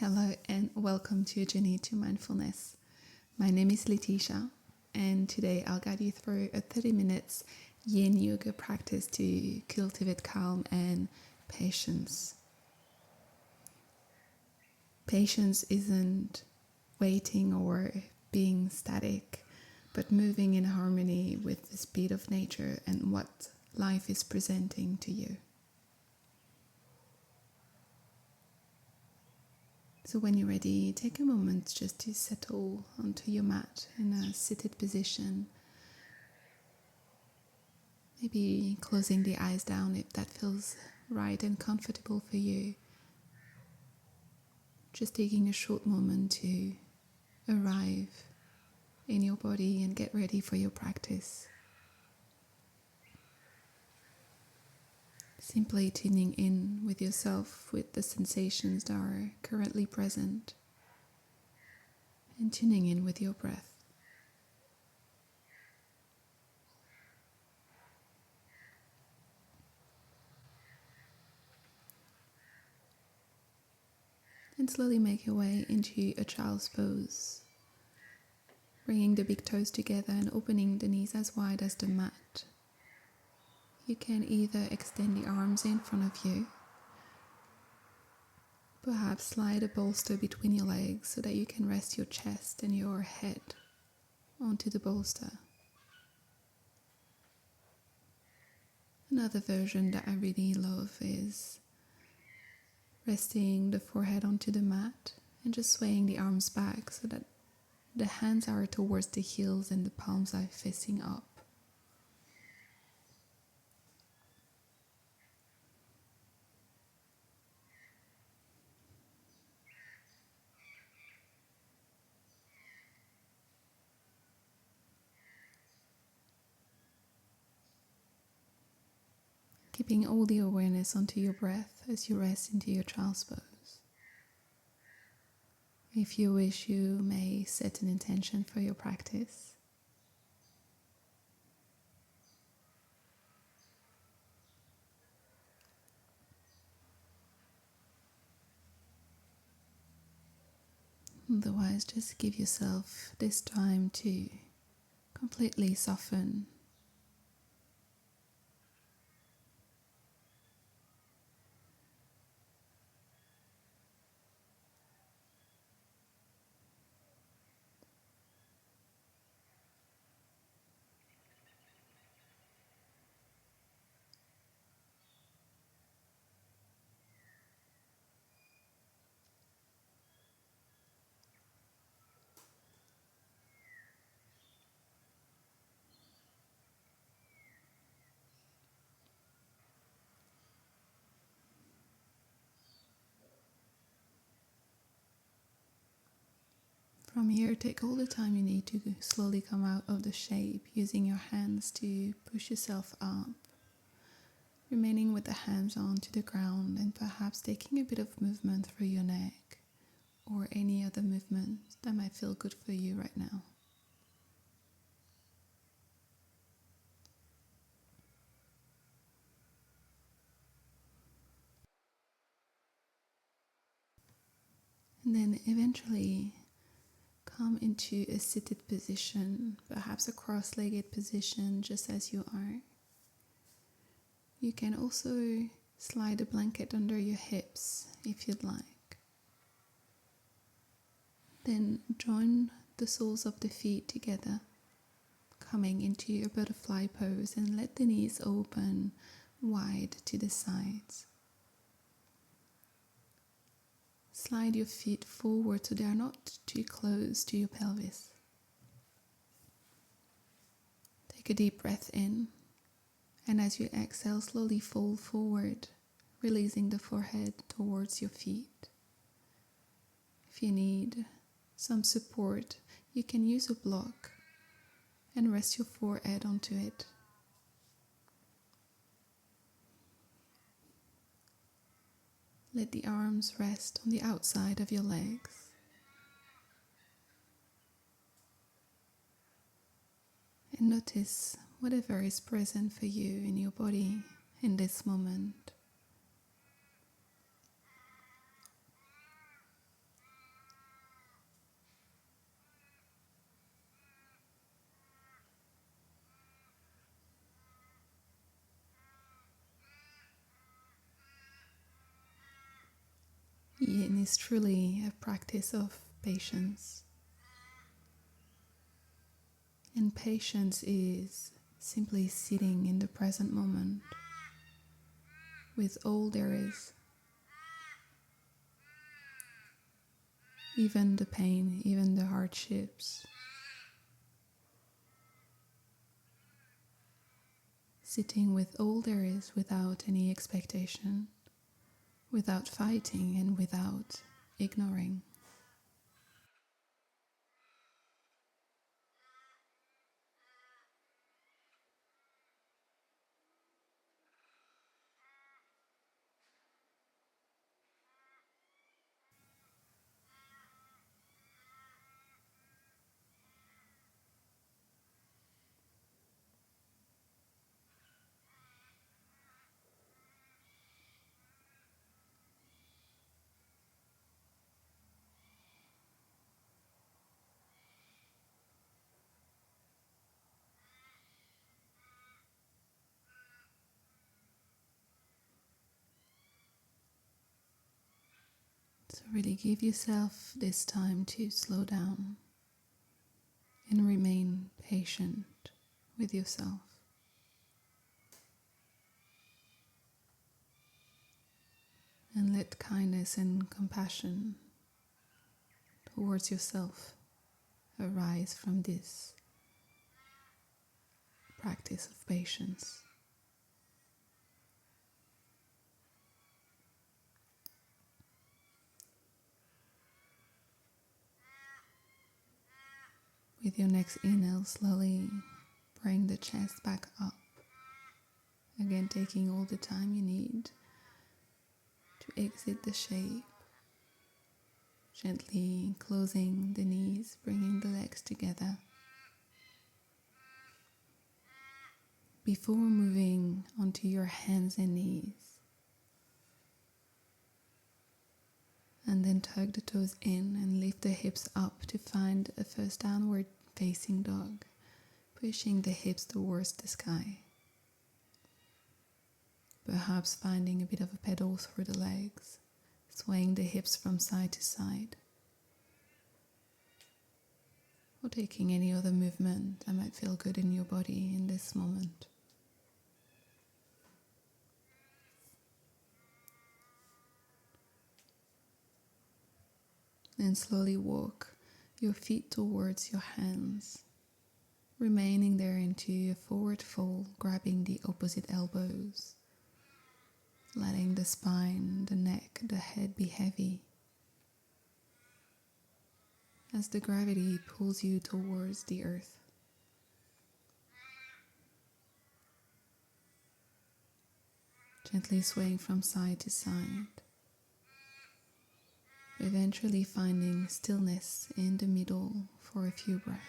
Hello and welcome to A Journey to Mindfulness. My name is Letitia and today I'll guide you through a 30 minutes Yin Yoga practice to cultivate calm and patience. Patience isn't waiting or being static, but moving in harmony with the speed of nature and what life is presenting to you. So when you're ready, take a moment just to settle onto your mat in a seated position. Maybe closing the eyes down if that feels right and comfortable for you. Just taking a short moment to arrive in your body and get ready for your practice. Simply tuning in with yourself, with the sensations that are currently present, and tuning in with your breath. And slowly make your way into a child's pose, bringing the big toes together and opening the knees as wide as the mat. You can either extend the arms in front of you, perhaps slide a bolster between your legs so that you can rest your chest and your head onto the bolster. Another version that I really love is resting the forehead onto the mat and just swaying the arms back so that the hands are towards the heels and the palms are facing up. Keeping all the awareness onto your breath as you rest into your child's pose. If you wish, you may set an intention for your practice. Otherwise, just give yourself this time to completely soften. From here, take all the time you need to slowly come out of the shape, using your hands to push yourself up, remaining with the hands onto the ground and perhaps taking a bit of movement through your neck or any other movement that might feel good for you right now. And then eventually come into a seated position, perhaps a cross-legged position, just as you are. You can also slide a blanket under your hips if you'd like. Then join the soles of the feet together, coming into your butterfly pose, and let the knees open wide to the sides. Slide your feet forward so they are not too close to your pelvis. Take a deep breath in, and as you exhale, slowly fold forward, releasing the forehead towards your feet. If you need some support, you can use a block and rest your forehead onto it. Let the arms rest on the outside of your legs. And notice whatever is present for you in your body in this moment. Yin is truly a practice of patience. And patience is simply sitting in the present moment with all there is. Even the pain, even the hardships. Sitting with all there is without any expectation, without fighting and without ignoring. So really give yourself this time to slow down and remain patient with yourself. And let kindness and compassion towards yourself arise from this practice of patience. With your next inhale, slowly bring the chest back up. Again, taking all the time you need to exit the shape. Gently closing the knees, bringing the legs together. Before moving onto your hands and knees, and then tug the toes in and lift the hips up to find a first downward facing dog, pushing the hips towards the sky. Perhaps finding a bit of a pedal through the legs, swaying the hips from side to side, or taking any other movement that might feel good in your body in this moment. Then slowly walk your feet towards your hands, remaining there into a forward fold, grabbing the opposite elbows, letting the spine, the neck, the head be heavy as the gravity pulls you towards the earth. Gently swaying from side to side, eventually finding stillness in the middle for a few breaths.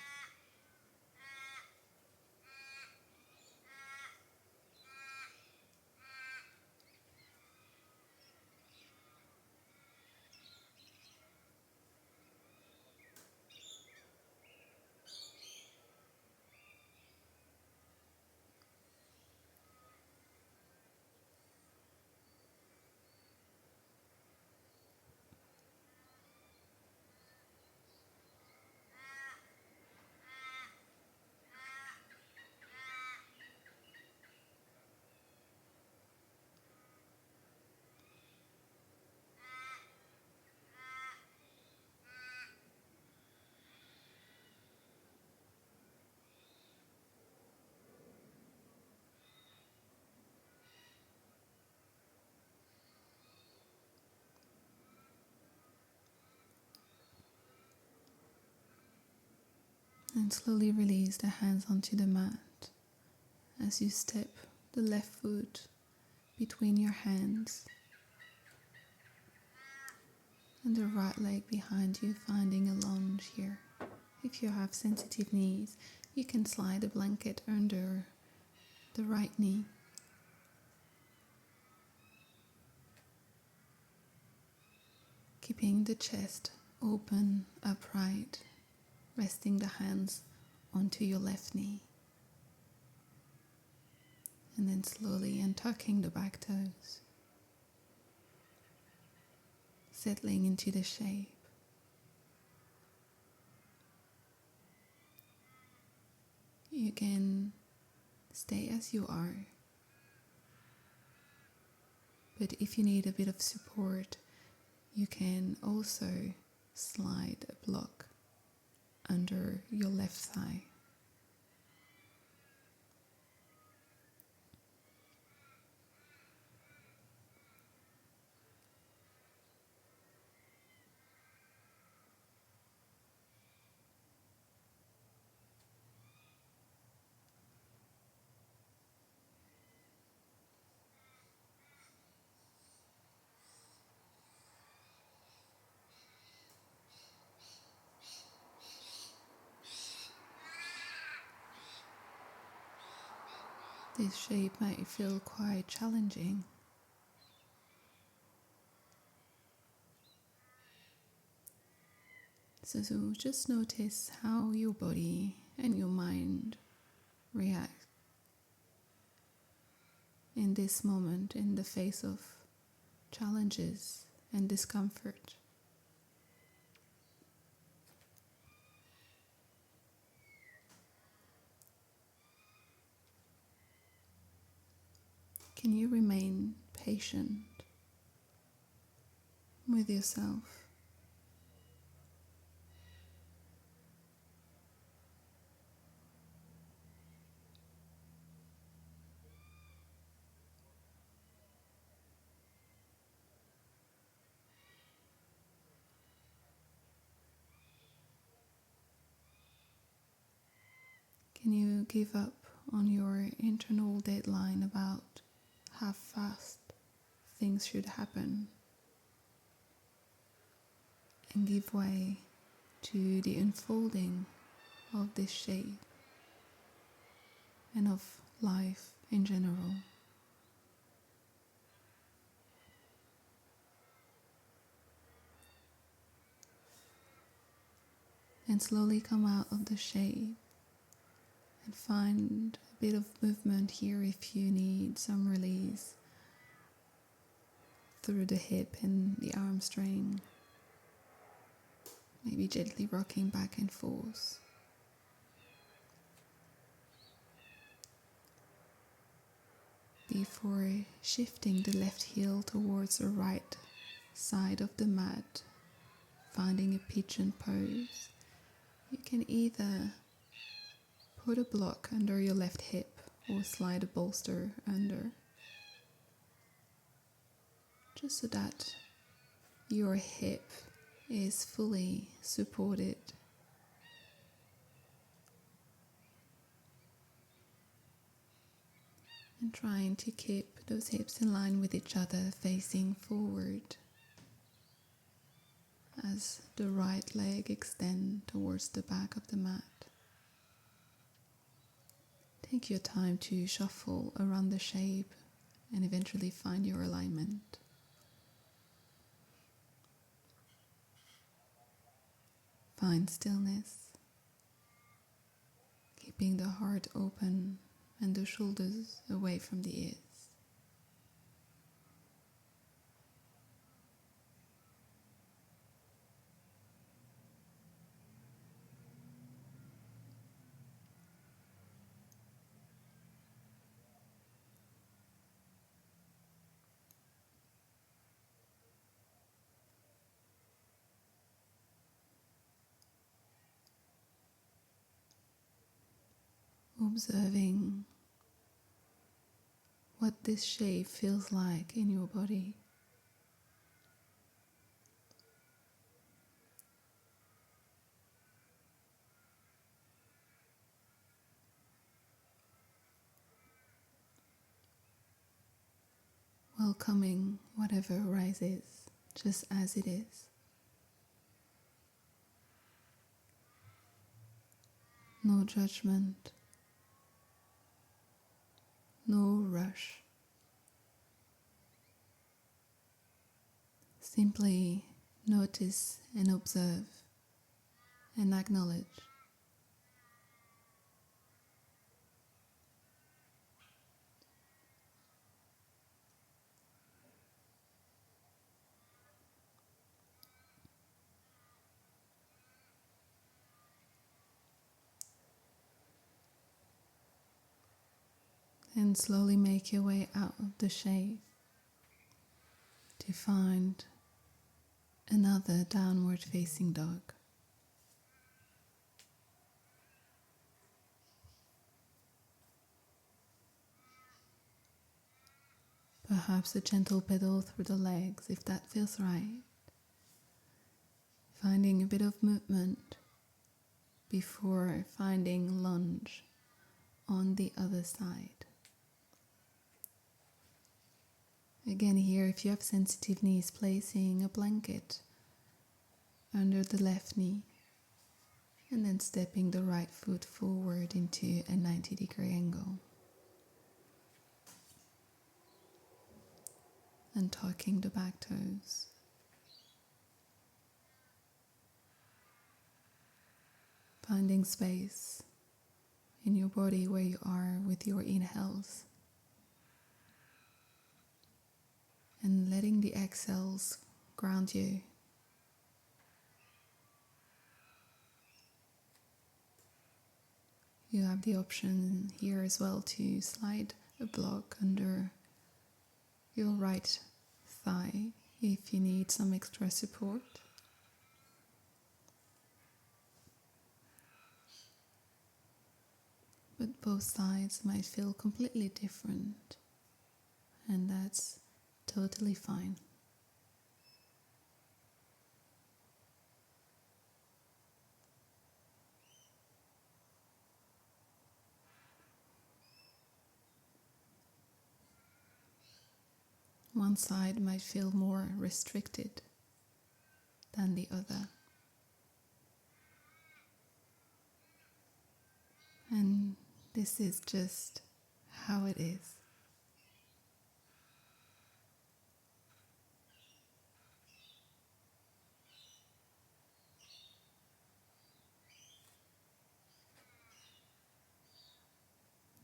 And slowly release the hands onto the mat as you step the left foot between your hands and the right leg behind you, finding a lunge here. If you have sensitive knees, you can slide a blanket under the right knee. Keeping the chest open, upright, resting the hands onto your left knee. And then slowly untucking the back toes. settling into the shape. You can stay as you are, but if you need a bit of support, you can also slide a block under your left thigh. This shape might feel quite challenging. So just notice how your body and your mind react in this moment in the face of challenges and discomfort. Can you remain patient with yourself? Can you give up on your internal deadline about how fast things should happen and give way to the unfolding of this shape and of life in general? And slowly come out of the shape and find a bit of movement here if you need some release through the hip and the arm string. Maybe gently rocking back and forth. Before shifting the left heel towards the right side of the mat, finding a pigeon pose, you can either put a block under your left hip or slide a bolster under, just so that your hip is fully supported. And trying to keep those hips in line with each other, facing forward as the right leg extends towards the back of the mat. Take your time to shuffle around the shape and eventually find your alignment. Find stillness, keeping the heart open and the shoulders away from the ears. Observing what this shape feels like in your body. Welcoming whatever arises, just as it is. No judgment, no rush. Simply notice and observe and acknowledge. And slowly make your way out of the shape to find another downward facing dog. Perhaps a gentle pedal through the legs if that feels right. Finding a bit of movement before finding lunge on the other side. Again here, if you have sensitive knees, placing a blanket under the left knee and then stepping the right foot forward into a 90-degree angle. And tucking the back toes. Finding space in your body where you are with your inhales. And letting the exhales ground you. You have the option here as well to slide a block under your right thigh if you need some extra support. But both sides might feel completely different, and that's totally fine. One side might feel more restricted than the other. And this is just how it is.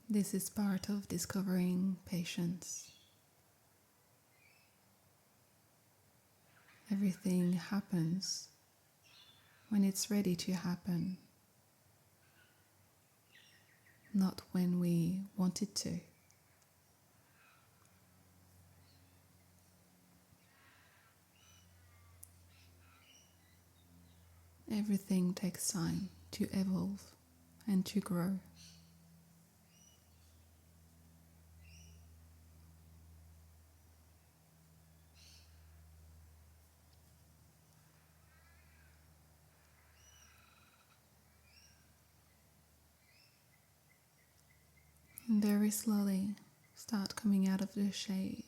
This is part of discovering patience. Everything happens when it's ready to happen, not when we want it to. Everything takes time to evolve and to grow. And very slowly start coming out of the shape.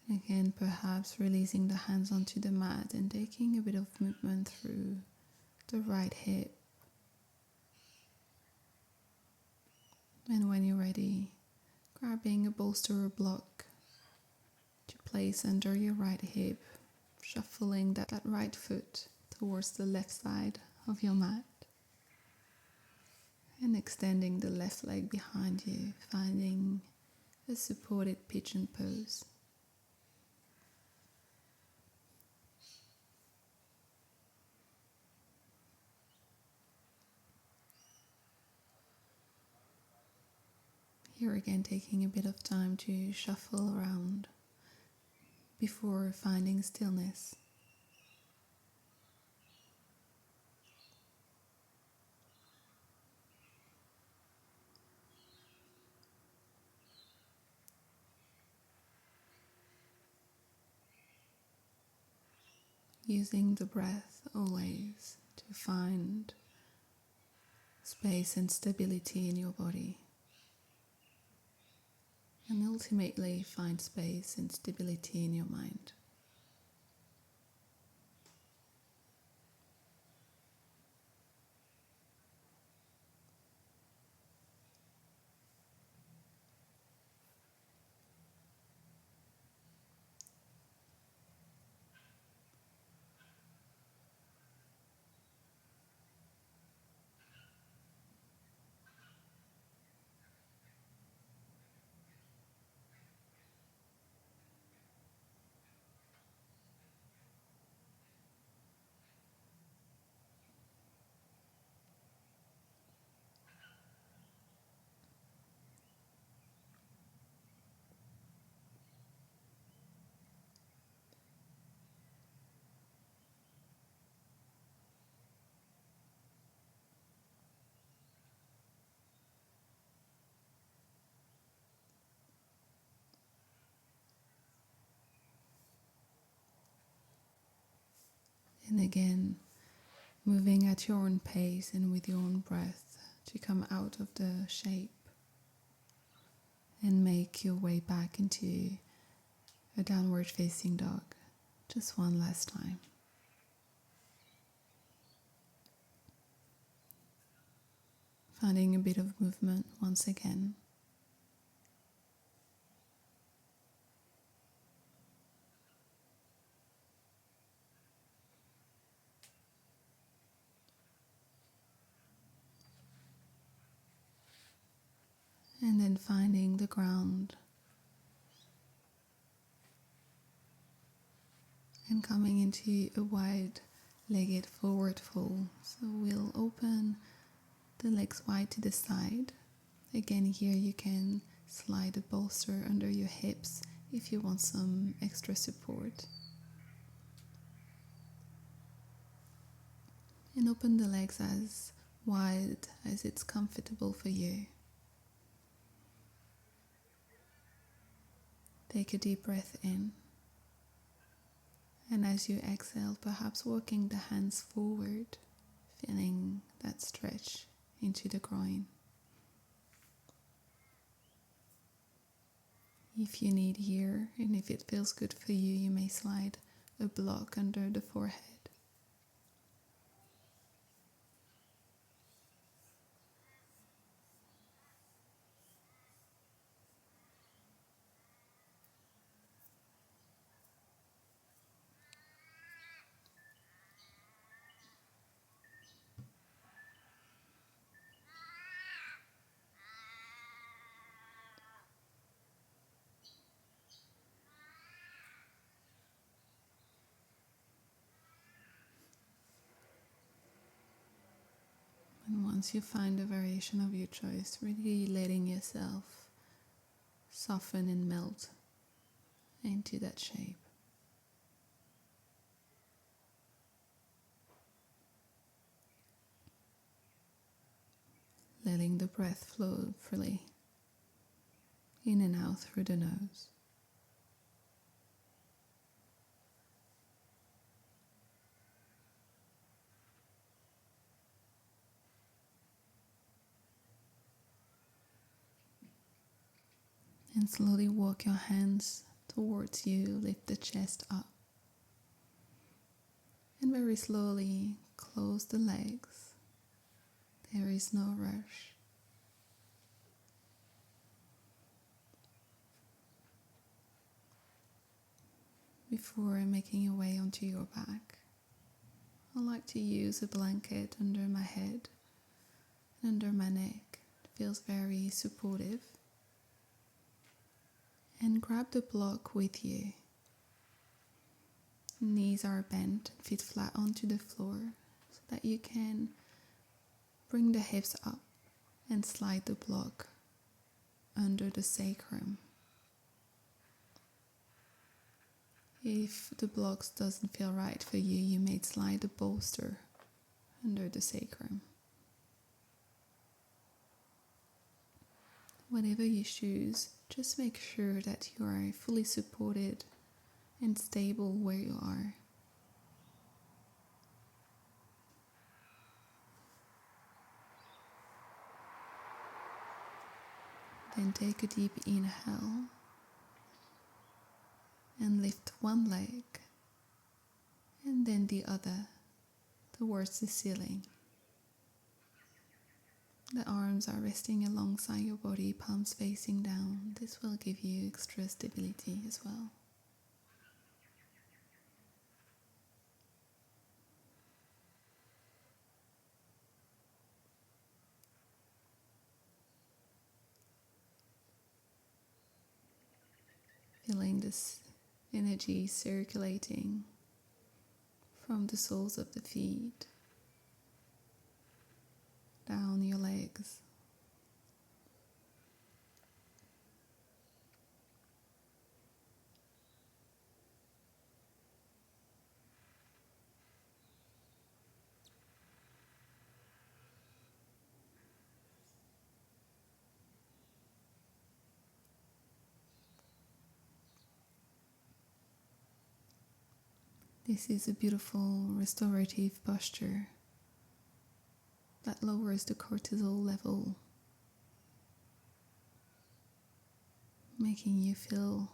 Again, perhaps releasing the hands onto the mat and taking a bit of movement through the right hip. And when you're ready, grabbing a bolster or block to place under your right hip, shuffling that right foot towards the left side of your mat. And extending the left leg behind you, finding a supported pigeon pose. Here again, taking a bit of time to shuffle around before finding stillness. Using the breath always to find space and stability in your body. And ultimately find space and stability in your mind. And again, moving at your own pace and with your own breath to come out of the shape and make your way back into a downward facing dog. Just one last time. Finding a bit of movement once again. And then finding the ground and coming into a wide-legged forward fold. So we'll open the legs wide to the side. Again, here you can slide the bolster under your hips if you want some extra support. And open the legs as wide as it's comfortable for you. Take a deep breath in. And as you exhale, perhaps walking the hands forward, feeling that stretch into the groin. If you need here, and if it feels good for you, you may slide a block under the forehead. And once you find a variation of your choice, really letting yourself soften and melt into that shape. Letting the breath flow freely in and out through the nose. And slowly walk your hands towards you, lift the chest up. And very slowly close the legs. There is no rush. Before making your way onto your back, I like to use a blanket under my head and under my neck. It feels very supportive. And grab the block with you. Knees are bent, feet flat onto the floor so that you can bring the hips up and slide the block under the sacrum. If the blocks doesn't feel right for you, you may slide the bolster under the sacrum. Whatever you choose, just make sure that you are fully supported and stable where you are. Then take a deep inhale and lift one leg and then the other towards the ceiling. The arms are resting alongside your body, palms facing down. This will give you extra stability as well. Feeling this energy circulating from the soles of the feet down your legs. This is a beautiful restorative posture that lowers the cortisol level, making you feel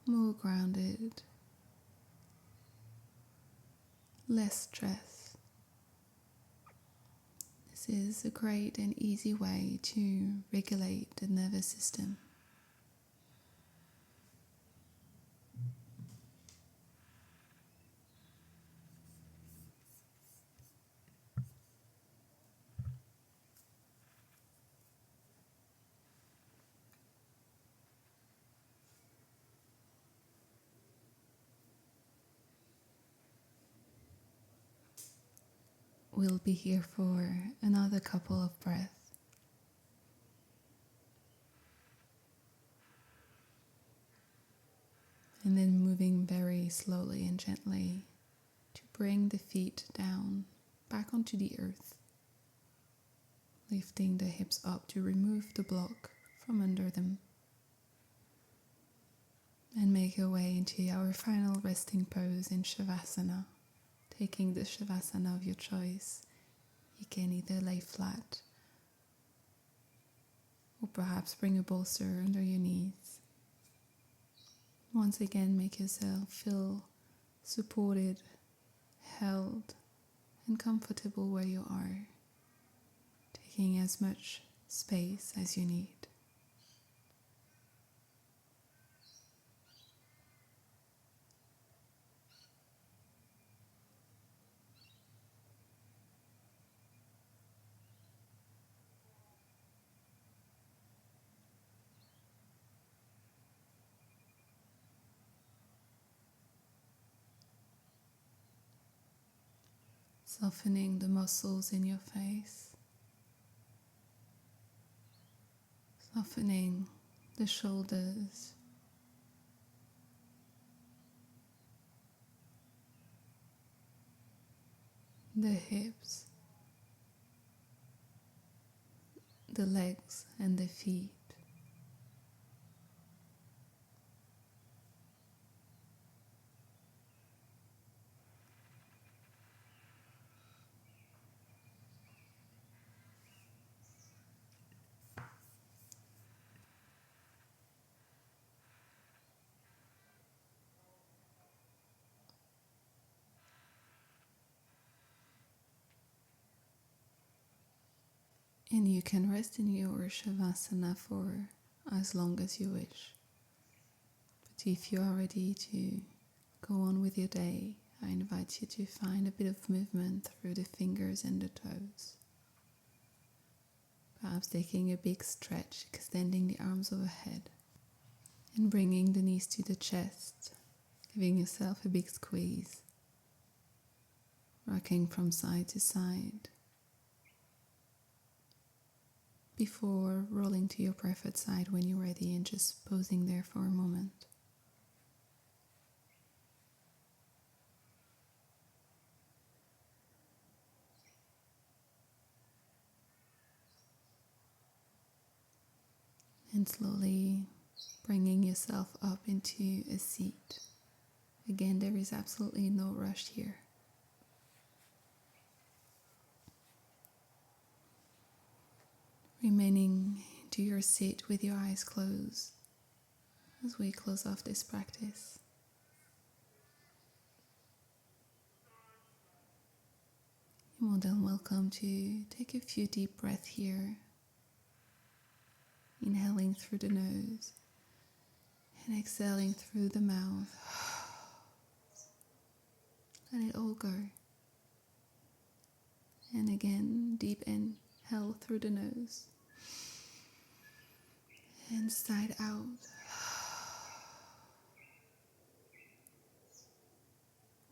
more grounded, less stressed. This is a great and easy way to regulate the nervous system. We'll be here for another couple of breaths. And then moving very slowly and gently to bring the feet down, back onto the earth. Lifting the hips up to remove the block from under them. And make your way into our final resting pose in Shavasana. Taking the Shavasana of your choice. You can either lay flat or perhaps bring a bolster under your knees. Once again, make yourself feel supported, held, and comfortable where you are, taking as much space as you need. Softening the muscles in your face, softening the shoulders, the hips, the legs and the feet. And you can rest in your Shavasana for as long as you wish. But if you are ready to go on with your day, I invite you to find a bit of movement through the fingers and the toes. Perhaps taking a big stretch, extending the arms overhead, and bringing the knees to the chest, giving yourself a big squeeze, rocking from side to side, before rolling to your preferred side when you're ready and just posing there for a moment. And slowly bringing yourself up into a seat. Again, there is absolutely no rush here. Remaining to your seat with your eyes closed as we close off this practice. You're more than welcome to take a few deep breaths here. Inhaling through the nose and exhaling through the mouth. Let it all go. And again, deep inhale through the nose. And side out.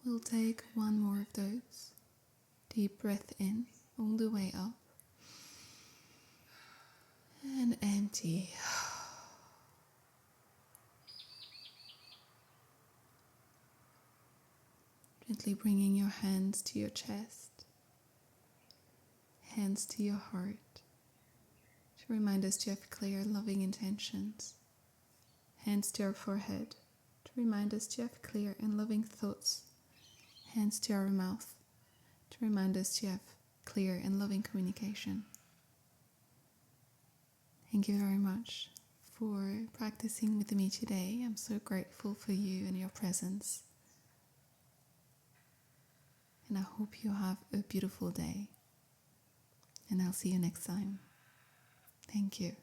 We'll take one more of those. Deep breath in, all the way up. And empty. Gently bringing your hands to your chest. Hands to your heart. To remind us to have clear, loving intentions. Hands to our forehead. To remind us to have clear and loving thoughts hands to our mouth to remind us to have clear and loving communication. Thank you very much for practicing with me today. I'm so grateful for you and your presence. And I hope you have a beautiful day. And I'll see you next time. Thank you.